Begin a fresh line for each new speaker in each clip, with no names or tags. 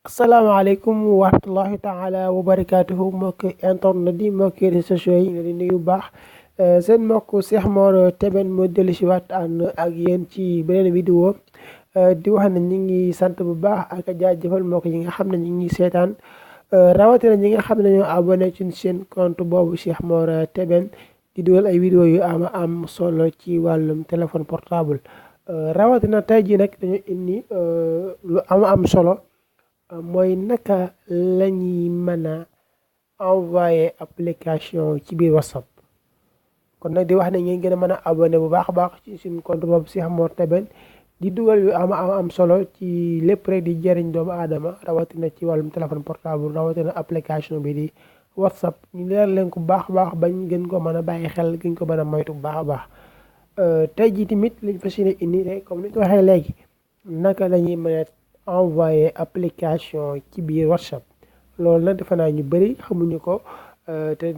asalaamaaleykum wa rahmatullahi taala wa barakaatuhu mbokki internet yi mbokki réseaux sociaux yi nga di nuyu baax seen mbokk Cheikh Mor Teben moo dellu si waat ànd ak yéen ci beneen vidéo di wax ne ñu ngi sant bu baax ak jaajëfal mbokk yi nga xam ne ñu ngi seetaan rawatina ñi nga xam ne ñoo abonné ci seen compte boobu Cheikh Mor Teben di dugal ay vidéo yu am solo ci wàllum téléphone portable rawatina tey jii nag dañu indi lu am solo. mooy naka la ñuy mën a envoyer application ci biir WhatsApp kon nag di wax ne ngeen gën a mën a abonné bu baax a baax ci suñu compte boobu Cheikh Mor Teben di dugal yu am solo ci lépp rek di jëriñ doomu aadama rawatina ci wàllum téléphone portable rawatina application bi di WhatsApp ñu leer leen ko bu baax a baax bañ gën ko mën a bàyyi xel gën ko mën a moytu bu baax a baax tey jii tamit liñ fas yéene indi rek comme ni ko waxee léegi naka la ñuy mën a envoyer application ci biir WhatsApp loolu nag defe naa ñu bëri xamuñu ko te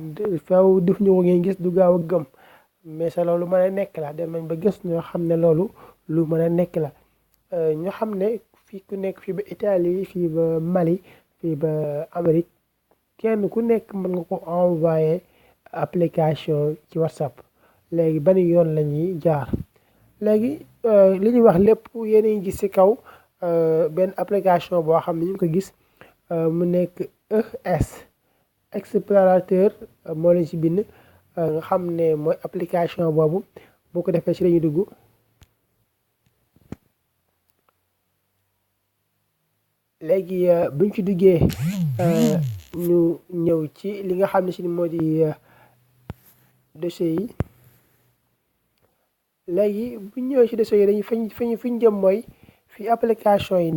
faw def ñu ko ngeen gis du gaaw a gëm mais sa loolu mën a nekk la dem nañ ba gis ñoo xam ne loolu lu mën a nekk la ñoo xam ne fii ku nekk fii ba Italie fii ba Mali fii ba Amérique kenn ku nekk mën nga ko envoyer application ci WhatsApp léegi ban yoon la ñuy jaar léegi li ñuy wax lépp yéen a ngi gis ci kaw benn application boo xam ne ñu ngi ko gis mu nekk ES explorateur moo leen ci bind nga xam ne mooy application boobu boo ko defee ci lañuy dugg léegi buñ ci duggee ñu ñëw ci li nga xam ne si moo di dossier yi léegi buñ ñëwee ci dossier yi dañuy fi ñu jëm mooy fi application yi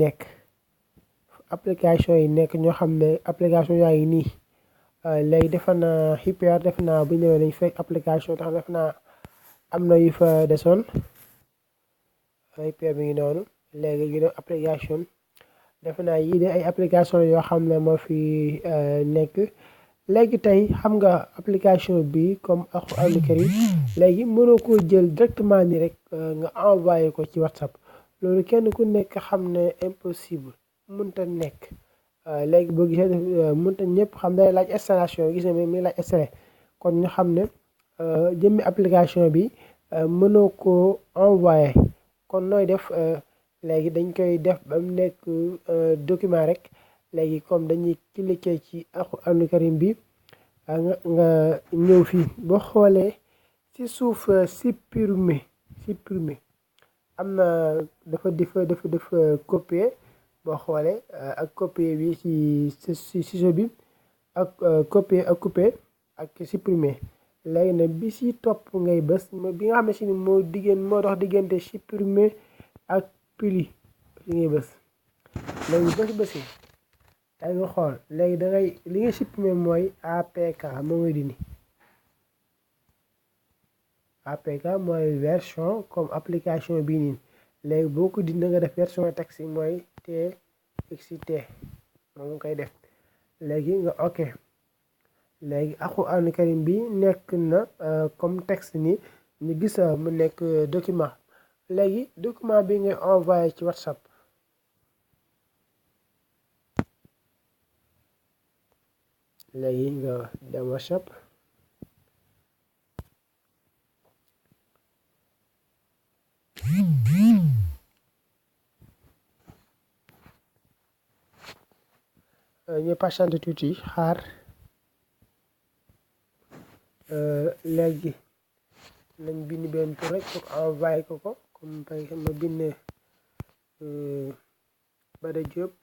nekk ñoo xam ne application yaa ngi nii léegi defe naa Hyper def naa bu ñëwee dañ fekk application tax def naa am na yu fa desoon Hyper bi ngi noonu léegi yu doon application defe naa yii de ay application yoo xam ne moo fi nekk léegi tey xam nga application bi comme Alxuraanu Karim léegi mënoo koo jël directement ni rek nga envoyé ko ci WhatsApp loolu kenn ku nekk xam ne impossible mënta nekk léegi boo gisee mënta ñëpp xam day laaj installation gis ne mi laaj installé kon ñu xam ne jëmmi application bi mënoo ko envoyé kon nooy def léegi dañ koy def ba mu nekk document rek léegi comme dañuy cliquer ci Alxuraanu Karim bi nga ñëw fii boo xoolee ci suuf supprimer am na dafa copier boo xoolee ak copier bi ci ciseau bi ak copier ak couper ak supprimer léegi nag bi ci topp ngay bës bi nga xam ne si ni moo dox diggante supprimer ak pili li ngay bës léegi bës yi day nga xool léegi dangay li nga supprimer mooy APK moo ngay dindi APK mooy version comme application bii nii léegi boo ko dindi nga def version texte mooy TXT moom nga koy def léegi nga ok léegi Alxuraanu Karim bi nekk na comme texte ni ñu gis mu nekk document léegi document bi ngay envoyé ci WhatsApp léegi nga dem WhatsApp ñu patiente tuuti xaar léegi nañ bind benn tur rek pour envoyé ko comme par exemple ma bind Bada Diop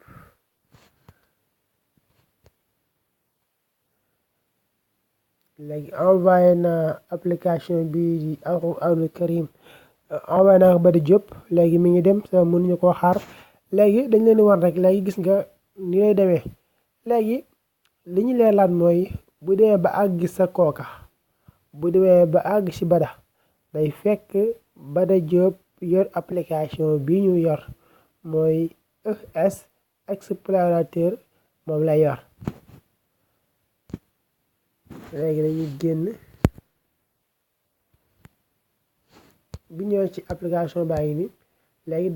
léegi envoyé na application bi di Alxuraanu Karim envoyé naa ko Bada Diop léegi mi ngi dem sa mënuñu koo xaar léegi dañ leen di wan rek léegi gis nga ni lay demee léegi li ñu leen laat mooy bu demee ba àgg sa kooka bu demee ba àgg ci Bada day fekk Bada Diop yor application bi ñu yor mooy ES explorateur moom lay yor léegi dañuy génn bi ñëwee ci application baa ngi ni léegi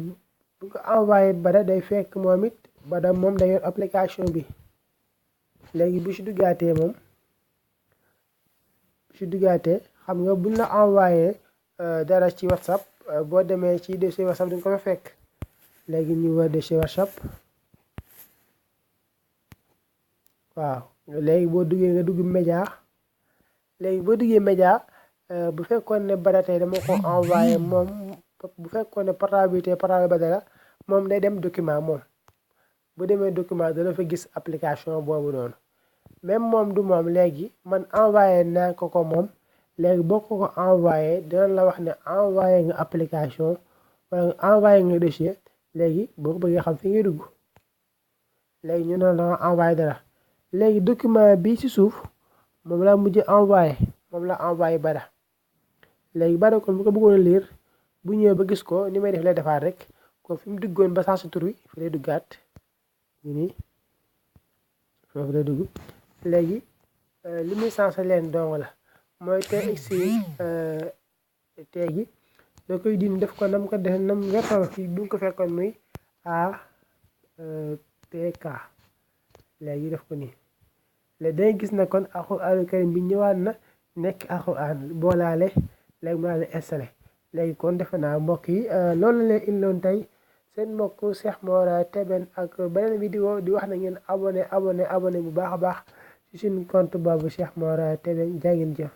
bu ko envoyé Bada day fekk moom it Bada moom day yor application bi léegi bu ci duggaatee moom xam nga buñ la envoyé dara ci WhatsApp boo demee ci dossier WhatsApp di nga ko fa fekk léegi ñu war dossier WhatsApp waaw léegi boo duggee nga dugg média léegi boo duggee média bu fekkoon ne Bada tey dama ko envoyé moom bu fekkoon ne portable Badara moom day dem document moom bu demee document dana fa gis application boobu noonu même moom du moom léegi man envoyé naa ko moom léegi boo ko envoyé dina la wax ne envoyé nga application wala nga envoyé nga dossier léegi boo ko bëggee xam fi ngay dugg léegi ñu ne la envoyé dara léegi document bi ci suuf moom laa mujj envoyé moom la envoyé Bada léegi Bada kon bu ko bëggoon a lire bu ñëwee ba gis ko ni may def lay defaat rek kon fi mu duggoon ba saa tur wi fi lay duggaat nii foofu lay dugg léegi li muy sensé leen dong la mooy TXT gi da koy dindi def ko nam ko def nam version fii bu ko fekkoon muy APK léegi def ko nii léegi dangay gis na kon Alxuraanul Karim bi ñëwaat na nekk Alxuraan boolaale léegi mu daal di installé léegi kon defe naa mbokk yi loolu la leen indiloon tey seen mbokk Cheikh Mor Teben ak beneen vidéo di wax na ngeen abonné bu baax a baax ci suñu compte boobu Cheikh Mor Teben jaa ngeen jëf